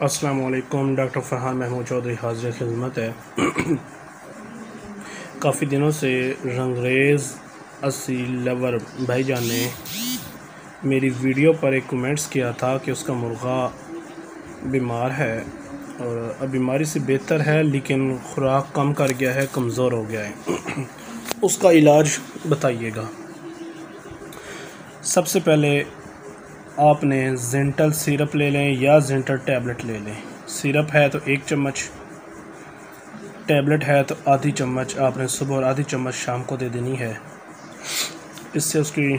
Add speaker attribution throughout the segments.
Speaker 1: अस्सलाम वालेकुम। डॉक्टर फरहान महमूद चौधरी हाजिर खिदमत है। काफ़ी दिनों से रंगरेज़ अस्सी लवर भाईजान ने मेरी वीडियो पर एक कमेंट्स किया था कि उसका मुर्गा बीमार है और अब बीमारी से बेहतर है, लेकिन खुराक कम कर गया है, कमज़ोर हो गया है। उसका इलाज बताइएगा। सबसे पहले आपने जेंटल सिरप ले लें या जेंटल टैबलेट ले लें। सिरप है तो 1 चम्मच, टैबलेट है तो आधी चम्मच आपने सुबह और आधी चम्मच शाम को दे देनी है। इससे उसकी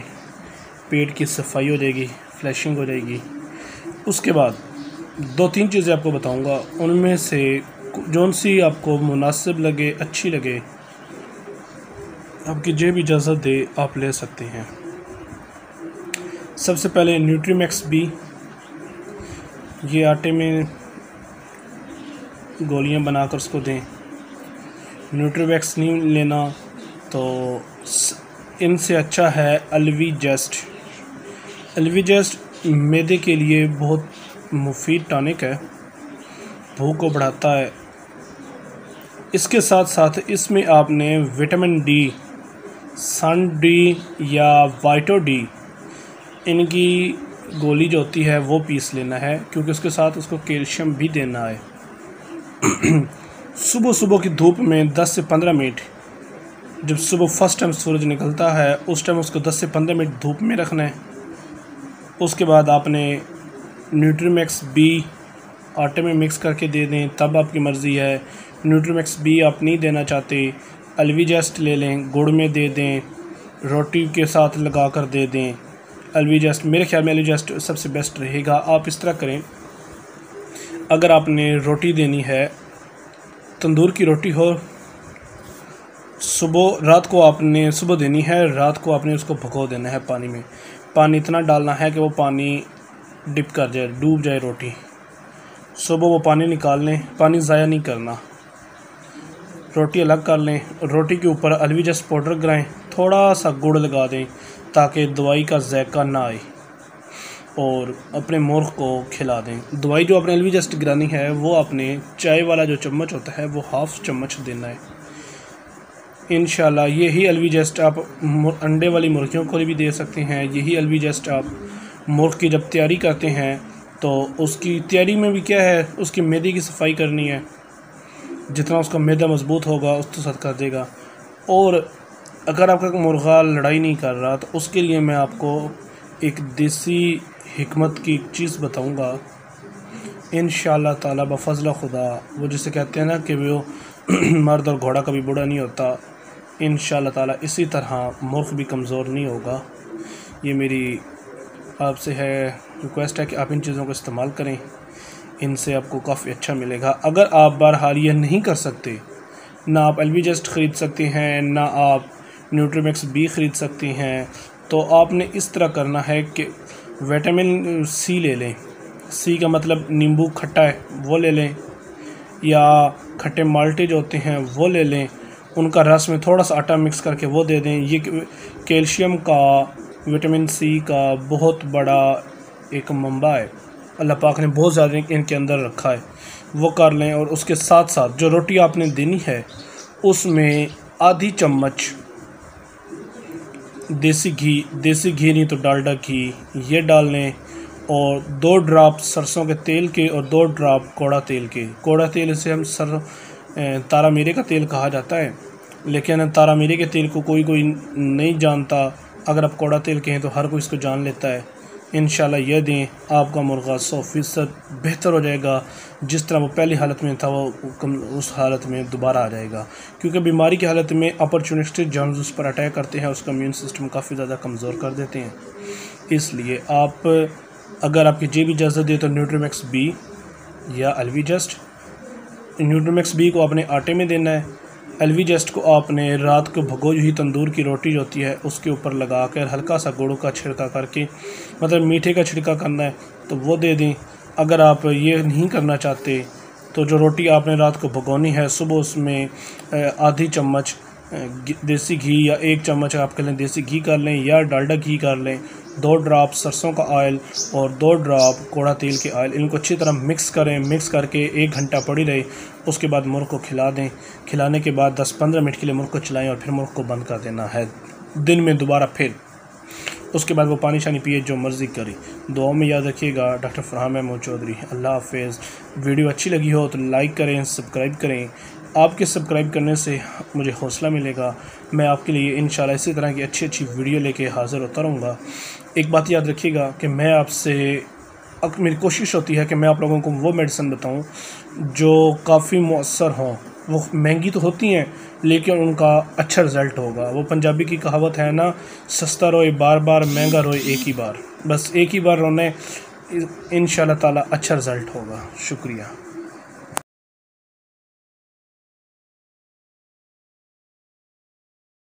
Speaker 1: पेट की सफाई हो जाएगी, फ्लैशिंग हो जाएगी। उसके बाद 2-3 चीज़ें आपको बताऊंगा, उनमें से जौन सी आपको मुनासिब लगे, अच्छी लगे, आपकी जेब इजाज़त दे, आप ले सकते हैं। सबसे पहले न्यूट्रीमैक्स बी, ये आटे में गोलियां बनाकर उसको दें। न्यूट्रीमैक्स नहीं लेना तो इनसे अच्छा है एलवी-जेस्ट। एलवी-जेस्ट मैदे के लिए बहुत मुफीद टॉनिक है, भूख को बढ़ाता है। इसके साथ साथ इसमें आपने विटामिन डी, सन डी या वाइटो डी, इनकी गोली जो होती है वो पीस लेना है, क्योंकि उसके साथ उसको कैल्शियम भी देना है। सुबह सुबह की धूप में 10 से 15 मिनट, जब सुबह फर्स्ट टाइम सूरज निकलता है उस टाइम उसको 10 से 15 मिनट धूप में रखना है। उसके बाद आपने न्यूट्रीमैक्स बी आटे में मिक्स करके दे दें, तब आपकी मर्ज़ी है। न्यूट्रीमैक्स बी आप नहीं देना चाहते, एलवी-जेस्ट ले लें, गुड़ में दे दें, रोटी के साथ लगा कर दे दें। एलवी-जेस्ट, मेरे ख्याल में एलवी-जेस्ट सबसे बेस्ट रहेगा। आप इस तरह करें, अगर आपने रोटी देनी है, तंदूर की रोटी हो, रात को आपने सुबह देनी है, रात को आपने उसको भिगो देना है पानी में। पानी इतना डालना है कि वो पानी डिप कर जाए, डूब जाए रोटी। सुबह वो पानी निकाल लें, पानी ज़ाया नहीं करना। रोटी अलग कर लें, रोटी के ऊपर एलवी-जेस्ट पाउडर गिराएं, थोड़ा सा गुड़ लगा दें ताकि दवाई का जायका ना आए, और अपने मुर्ग को खिला दें। दवाई जो आपने एलवी-जेस्ट गिरानी है वो आपने चाय वाला जो चम्मच होता है वो 1/2 चम्मच देना है। इंशाल्लाह यही एलवी-जेस्ट आप अंडे वाली मुर्गियों को भी दे सकते हैं। यही एलवी-जेस्ट आप मुर्ग की जब तैयारी करते हैं तो उसकी तैयारी में भी क्या है, उसकी मैदे की सफाई करनी है। जितना उसका मैदा मजबूत होगा उस साथ कर देगा। और अगर आपका मुर्गा लड़ाई नहीं कर रहा तो उसके लिए मैं आपको एक देसी हिकमत की चीज़ बताऊंगा। इंशाअल्लाह ताला बफज़ल खुदा, वो जिसे कहते हैं ना कि वो मर्द और घोड़ा कभी बूढ़ा नहीं होता, इंशाअल्लाह ताला इसी तरह मुर्ग भी कमज़ोर नहीं होगा। ये मेरी आपसे है रिक्वेस्ट है कि आप इन चीज़ों को इस्तेमाल करें, इनसे आपको काफ़ी अच्छा मिलेगा। अगर आप बहरहाल ये नहीं कर सकते, ना आप एलवी-जेस्ट ख़रीद सकते हैं, ना आप न्यूट्रीमैक्स बी ख़रीद सकते हैं, तो आपने इस तरह करना है कि विटामिन सी ले लें। सी का मतलब नींबू खट्टा है वो ले लें, या खट्टे माल्टे जो होते हैं वो ले लें, उनका रस में थोड़ा सा आटा मिक्स करके वो दे दें। ये कैल्शियम का, विटामिन सी का बहुत बड़ा एक मंबा है, अल्लाह पाक ने बहुत ज़्यादा इनके अंदर रखा है, वो कर लें। और उसके साथ साथ जो रोटी आपने देनी है उसमें आधी चम्मच देसी घी नहीं तो डालडा घी ये डाल लें, और 2 ड्रॉप सरसों के तेल के और 2 ड्रॉप कौड़ा तेल के। कौड़ा तेल इसे हम तारा मीरे का तेल कहा जाता है, लेकिन तारा मीरे के तेल को कोई नहीं जानता। अगर आप कौड़ा तेल कहें तो हर कोई इसको जान लेता है। इंशाल्लाह ये दें, आपका मुर्गा 100% बेहतर हो जाएगा। जिस तरह वो पहली हालत में था वो उस हालत में दोबारा आ जाएगा, क्योंकि बीमारी की हालत में अपॉर्चुनिस्टिक जर्म्स उस पर अटैक करते हैं, उसका इम्यून सिस्टम काफ़ी ज़्यादा कमज़ोर कर देते हैं। इसलिए आप, अगर आपकी जेब इजाज़त दे, तो न्यूट्रीमैक्स बी या एलवी-जेस्ट। न्यूट्रीमैक्स बी को आपने आटे में देना है, एलवी-जेस्ट को आपने रात को भिगोई हुई तंदूर की रोटी जो होती है उसके ऊपर लगा कर हल्का सा गुड़ का छिड़का करके, मतलब मीठे का छिड़का करना है तो वो दे दें। अगर आप ये नहीं करना चाहते तो जो रोटी आपने रात को भिगोनी है, सुबह उसमें आधी चम्मच देसी घी या 1 चम्मच आप कर लें देसी घी कर लें या डालडा घी कर लें, 2 ड्रॉप सरसों का ऑयल और 2 ड्रॉप कोड़ा तेल के ऑयल, इनको अच्छी तरह मिक्स करें। मिक्स करके 1 घंटा पड़ी रहे। उसके बाद मुर्ग को खिला दें। खिलाने के बाद 10-15 मिनट के लिए मुर्ग को चलाएं और फिर मुर्ग को बंद कर देना है दिन में दोबारा फिर। उसके बाद वो पानी शानी पिए, जो मर्ज़ी करी। दुआ में याद रखिएगा। डॉक्टर फरहान महमूद चौधरी। अल्लाह हाफ़िज़। वीडियो अच्छी लगी हो तो लाइक करें, सब्सक्राइब करें। आपके सब्सक्राइब करने से मुझे हौसला मिलेगा। मैं आपके लिए इंशाल्लाह इसी तरह की अच्छी अच्छी वीडियो लेके हाज़िर होता रहूँगा। एक बात याद रखिएगा कि मैं आपसे मेरी कोशिश होती है कि मैं आप लोगों को वो मेडिसिन बताऊं जो काफ़ी मौसर हों। वो महंगी तो होती हैं लेकिन उनका अच्छा रिज़ल्ट होगा। वो पंजाबी की कहावत है ना, सस्ता रोए बार बार, महंगा रोए एक ही बार। बस एक ही बार रोने, इंशाल्लाह ताला अच्छा रिज़ल्ट होगा। शुक्रिया।